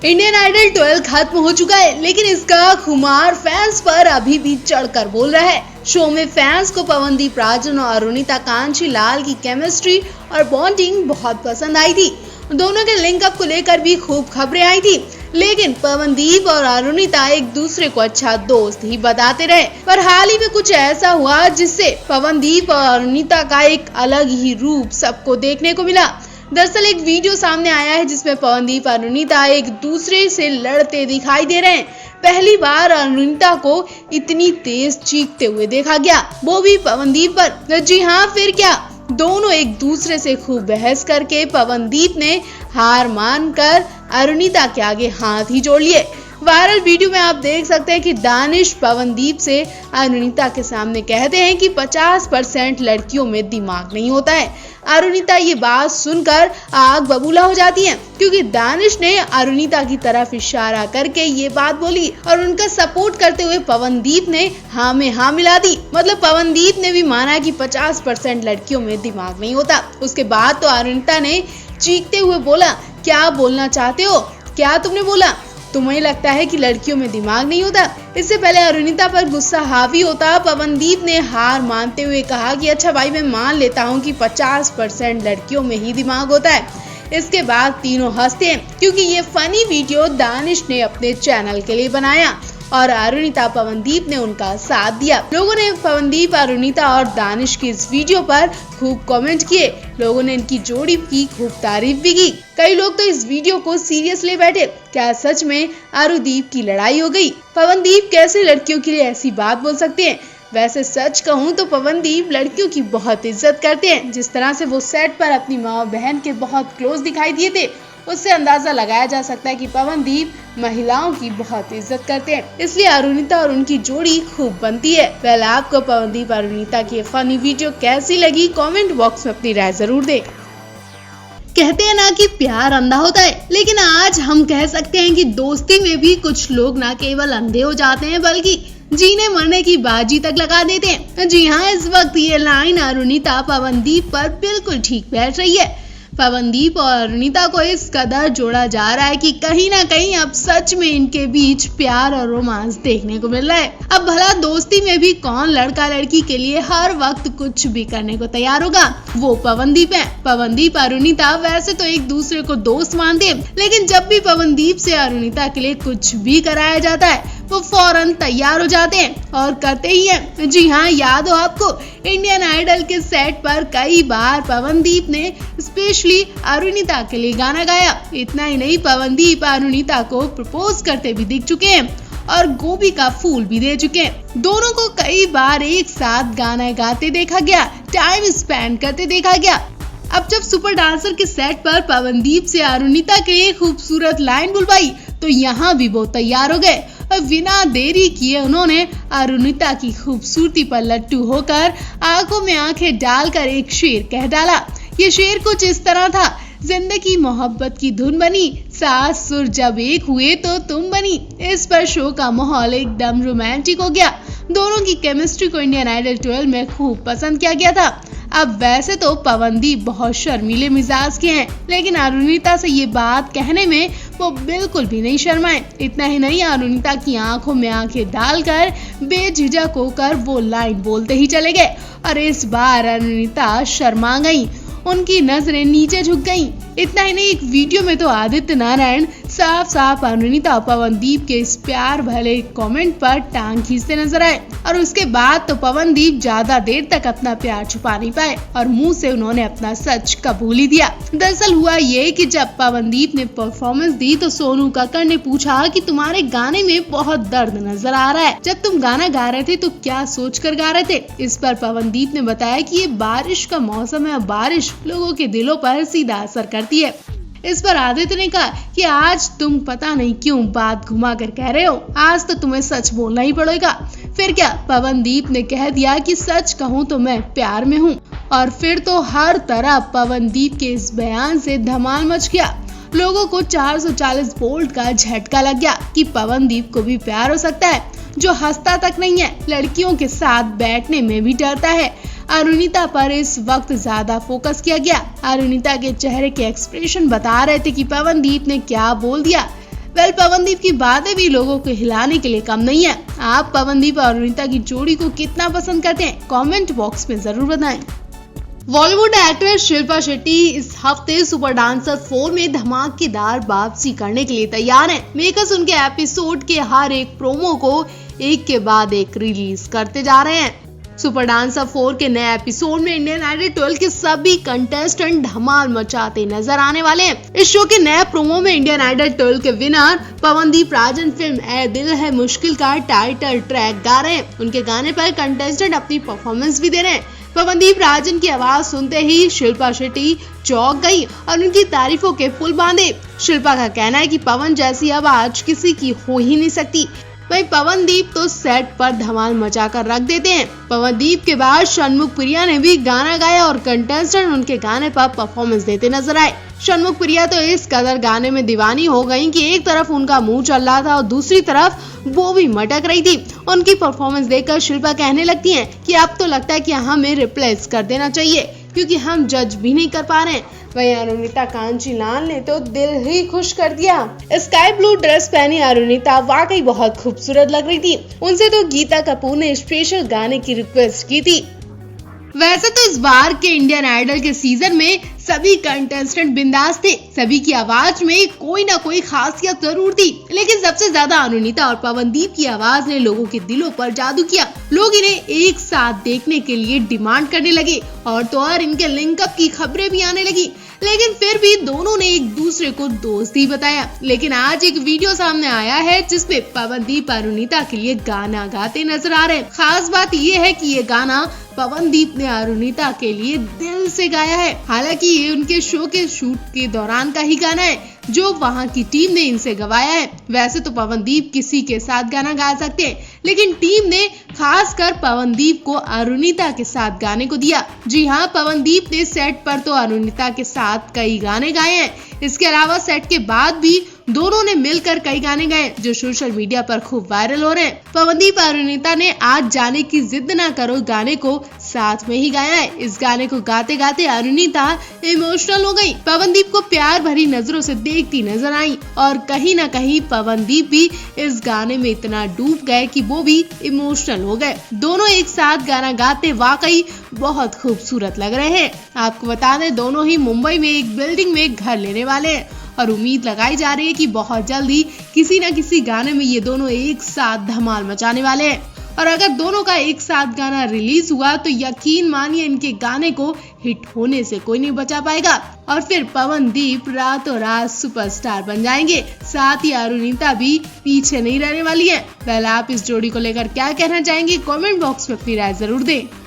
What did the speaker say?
Indian idol 12 खत्म हो चुका है, लेकिन इसका खुमार फैंस पर अभी भी चढ़कर बोल रहा है। शो में फैंस को पवनदीप राजन और अरुणिता कांची लाल की केमिस्ट्री और बॉन्डिंग बहुत पसंद आई थी। दोनों के लिंकअप को लेकर भी खूब खबरें आई थी, लेकिन पवनदीप और अरुणिता एक दूसरे को अच्छा दोस्त ही बताते रहे। पर हाल ही में कुछ ऐसा हुआ जिससे पवनदीप और अरुणिता का एक अलग ही रूप सबको देखने को मिला। दरअसल एक वीडियो सामने आया है जिसमें पवनदीप और अरुणिता एक दूसरे से लड़ते दिखाई दे रहे हैं। पहली बार अरुणिता को इतनी तेज चीखते हुए देखा गया, वो भी पवनदीप पर। जी हाँ, फिर क्या, दोनों एक दूसरे से खूब बहस करके पवनदीप ने हार मानकर अरुणिता के आगे हाथ ही जोड़ लिए। वायरल वीडियो में आप देख सकते हैं कि दानिश पवनदीप से अरुणिता के सामने कहते हैं कि 50% लड़कियों में दिमाग नहीं होता है। अरुणिता ये बात सुनकर आग बबूला हो जाती है, क्योंकि दानिश ने अरुणिता की तरफ इशारा करके ये बात बोली और उनका सपोर्ट करते हुए पवनदीप ने हाँ में हाँ मिला दी। मतलब पवनदीप ने भी माना कि 50% लड़कियों में दिमाग नहीं होता। उसके बाद तो अरुणिता ने चीखते हुए बोला, क्या बोलना चाहते हो, क्या तुमने बोला, तुम्हें लगता है कि लड़कियों में दिमाग नहीं होता। इससे पहले अरुणिता पर गुस्सा हावी होता पवनदीप ने हार मानते हुए कहा कि अच्छा भाई, मैं मान लेता हूँ कि 50% लड़कियों में ही दिमाग होता है। इसके बाद तीनों हंसते हैं, क्योंकि ये फनी वीडियो दानिश ने अपने चैनल के लिए बनाया और अरुणिता पवनदीप ने उनका साथ दिया। लोगों ने पवनदीप, अरुणिता और दानिश की इस वीडियो पर खूब कमेंट किए। लोगों ने इनकी जोड़ी की खूब तारीफ भी की। कई लोग तो इस वीडियो को सीरियस ले बैठे। क्या सच में अरुदीप की लड़ाई हो गई? पवनदीप कैसे लड़कियों के लिए ऐसी बात बोल सकते हैं? वैसे सच कहूँ तो पवनदीप लड़कियों की बहुत इज्जत करते हैं। जिस तरह से वो सेट पर अपनी माँ और बहन के बहुत क्लोज दिखाई दिए थे, उससे अंदाजा लगाया जा सकता है कि पवनदीप महिलाओं की बहुत इज्जत करते हैं। इसलिए अरुणिता और उनकी जोड़ी खूब बनती है। पहले आपको पवनदीप और अरुणिता की फनी वीडियो कैसी लगी, कमेंट बॉक्स में अपनी राय जरूर दें। कहते हैं ना कि प्यार अंधा होता है, लेकिन आज हम कह सकते हैं कि दोस्ती में भी कुछ लोग ना केवल अंधे हो जाते हैं, बल्कि जीने मरने की बाजी तक लगा देते हैं। जी हाँ, इस वक्त ये लाइन अरुणिता पवनदीप पर बिल्कुल ठीक बैठ रही है। पवनदीप और अरुणिता को इस कदर जोड़ा जा रहा है कि कहीं ना कहीं अब सच में इनके बीच प्यार और रोमांस देखने को मिल रहा है। अब भला दोस्ती में भी कौन लड़का लड़की के लिए हर वक्त कुछ भी करने को तैयार होगा? वो पवनदीप है। पवनदीप अरुणिता वैसे तो एक दूसरे को दोस्त मानते हैं, लेकिन जब भी पवनदीप से अरुणिता के लिए कुछ भी कराया जाता है, वो फौरन तैयार हो जाते हैं और करते ही हैं। जी हाँ, याद हो आपको, इंडियन आइडल के सेट पर कई बार पवनदीप ने स्पेशली अरुणिता के लिए गाना गाया। इतना ही नहीं, पवनदीप अरुणिता को प्रपोज करते भी दिख चुके हैं और गोभी का फूल भी दे चुके हैं। दोनों को कई बार एक साथ गाना गाते देखा गया, टाइम स्पेंड करते देखा गया। अब जब सुपर डांसर के सेट पर पवनदीप से अरुणिता के लिए खूबसूरत लाइन बुलवाई, तो यहाँ भी वो तैयार हो गए। बिना देरी किए उन्होंने अरुणिता की खूबसूरती पर लट्टू होकर आंखों में आंखें डालकर एक शेर कह डाला। ये शेर कुछ इस तरह था, जिंदगी मोहब्बत की धुन बनी, सास सुर जब एक हुए तो तुम बनी। इस पर शो का माहौल एकदम रोमांटिक हो गया। दोनों की केमिस्ट्री को इंडियन आइडल 12 में खूब पसंद किया गया था। अब वैसे तो पवनदीप बहुत शर्मीले मिजाज के हैं, लेकिन अरुणिता से ये बात कहने में वो बिल्कुल भी नहीं शर्माए। इतना ही नहीं, अरुणिता की आंखों में आंखें डालकर बेझिझक होकर वो लाइन बोलते ही चले गए और इस बार अरुणिता शर्मा गई, उनकी नजरें नीचे झुक गईं। इतना ही नहीं, एक वीडियो में तो आदित्य नारायण साफ साफ अरुणिता और पवनदीप के इस प्यार भले कमेंट पर टांग खींचते नजर आए और उसके बाद तो पवनदीप ज्यादा देर तक अपना प्यार छुपा नहीं पाए और मुंह से उन्होंने अपना सच कबूल ही दिया। दरअसल हुआ ये कि जब पवनदीप ने परफॉर्मेंस दी तो सोनू कक्कड़ ने पूछा कि तुम्हारे गाने में बहुत दर्द नजर आ रहा है, जब तुम गाना गा रहे थे तो क्या सोच कर गा रहे थे? इस पर पवनदीप ने बताया कि ये बारिश का मौसम है, बारिश लोगों के दिलों पर सीधा असर करती है। इस पर आदित्य ने कहा कि आज तुम पता नहीं क्यों बात घुमा कर कह रहे हो, आज तो तुम्हें सच बोलना ही पड़ेगा। फिर क्या, पवनदीप ने कह दिया कि सच कहूँ तो मैं प्यार में हूँ और फिर तो हर तरफ पवनदीप के इस बयान से धमाल मच गया। लोगों को 440 वोल्ट का झटका लग गया कि पवनदीप को भी प्यार हो सकता है, जो हंसता तक नहीं है, लड़कियों के साथ बैठने में भी डरता है। अरुणिता पर इस वक्त ज्यादा फोकस किया गया। अरुणिता के चेहरे के एक्सप्रेशन बता रहे थे कि पवनदीप ने क्या बोल दिया। पवनदीप की बातें भी लोगों को हिलाने के लिए कम नहीं है। आप पवनदीप और अरुणिता की जोड़ी को कितना पसंद करते हैं, कमेंट बॉक्स में जरूर बताएं। बॉलीवुड एक्ट्रेस शिल्पा शेट्टी इस हफ्ते सुपर डांसर 4 में धमाकेदार वापसी करने के लिए तैयार हैं। मेकर्स उनके एपिसोड के हर एक प्रोमो को एक के बाद एक रिलीज करते जा रहे हैं। सुपर डांसर 4 के नए एपिसोड में इंडियन आइडल 12 के सभी कंटेस्टेंट धमाल मचाते नजर आने वाले हैं। इस शो के नए प्रोमो में इंडियन आइडल 12 के विनर पवनदीप राजन फिल्म ए दिल है मुश्किल का टाइटल ट्रैक गा रहे हैं। उनके गाने पर कंटेस्टेंट अपनी परफॉर्मेंस भी दे रहे हैं। पवनदीप राजन की आवाज सुनते ही शिल्पा शेट्टी चौंक गई और उनकी तारीफों के पुल बांधे। शिल्पा का कहना है कि पवन जैसी आवाज किसी की हो ही नहीं सकती। वहीं पवनदीप तो सेट पर धमाल मचाकर रख देते हैं। पवनदीप के बाद षणमुख प्रिया ने भी गाना गाया और कंटेस्टेंट उनके गाने पर परफॉर्मेंस देते नजर आए। षणमुख प्रिया तो इस कदर गाने में दीवानी हो गयी कि एक तरफ उनका मुंह चल रहा था और दूसरी तरफ वो भी मटक रही थी। उनकी परफॉर्मेंस देखकर शिल्पा कहने लगती हैं कि अब तो लगता है कि हमें रिप्लेस कर देना चाहिए क्योंकि हम जज भी नहीं कर पा रहे हैं। वहीं अरुणिता कांचीलाल ने तो दिल ही खुश कर दिया। स्काई ब्लू ड्रेस पहनी अरुणिता वाकई बहुत खूबसूरत लग रही थी। उनसे तो गीता कपूर ने स्पेशल गाने की रिक्वेस्ट की थी। वैसे तो इस बार के इंडियन आइडल के सीजन में सभी कंटेस्टेंट बिंदास थे। सभी की आवाज में कोई ना कोई खासियत जरूर थी, लेकिन सबसे ज्यादा अरुणिता और पवनदीप की आवाज ने लोगों के दिलों पर जादू किया। लोग इन्हें एक साथ देखने के लिए डिमांड करने लगे और तो और इनके लिंकअप की खबरें भी आने लगी। लेकिन फिर भी दोनों ने एक दूसरे को दोस्त ही बताया। लेकिन आज एक वीडियो सामने आया है जिसपे पवनदीप अरुणिता के लिए गाना गाते नजर आ रहे हैं। खास बात ये है कि ये गाना पवनदीप ने अरुणिता के लिए दिल से गाया है। हालांकि ये उनके शो के शूट के दौरान का ही गाना है जो वहां की टीम ने इनसे गवाया है। वैसे तो पवनदीप किसी के साथ गाना गा सकते हैं, लेकिन टीम ने खासकर पवनदीप को अरुणिता के साथ गाने को दिया। जी हाँ, पवनदीप ने सेट पर तो अरुणिता के साथ कई गाने गाए हैं। इसके अलावा सेट के बाद भी दोनों ने मिलकर कई गाने गाए जो सोशल मीडिया पर खूब वायरल हो रहे हैं। पवनदीप और अरुणिता ने आज जाने की जिद ना करो गाने को साथ में ही गाया है। इस गाने को गाते गाते अरुणिता इमोशनल हो गई। पवनदीप को प्यार भरी नजरों से देखती नजर आई और कहीं ना कहीं पवनदीप भी इस गाने में इतना डूब गए कि वो भी इमोशनल हो गए। दोनों एक साथ गाना गाते वाकई बहुत खूबसूरत लग रहे हैं। आपको बता दें, दोनों ही मुंबई में एक बिल्डिंग में घर लेने वाले हैं और उम्मीद लगाई जा रही है कि बहुत जल्दी किसी न किसी गाने में ये दोनों एक साथ धमाल मचाने वाले हैं। और अगर दोनों का एक साथ गाना रिलीज हुआ तो यकीन मानिए इनके गाने को हिट होने से कोई नहीं बचा पाएगा और फिर पवनदीप रातों रात सुपरस्टार बन जाएंगे। साथ ही अरुणिता भी पीछे नहीं रहने वाली है। पहले आप इस जोड़ी को लेकर क्या कहना चाहेंगे, कमेंट बॉक्स में अपनी राय जरूर दें।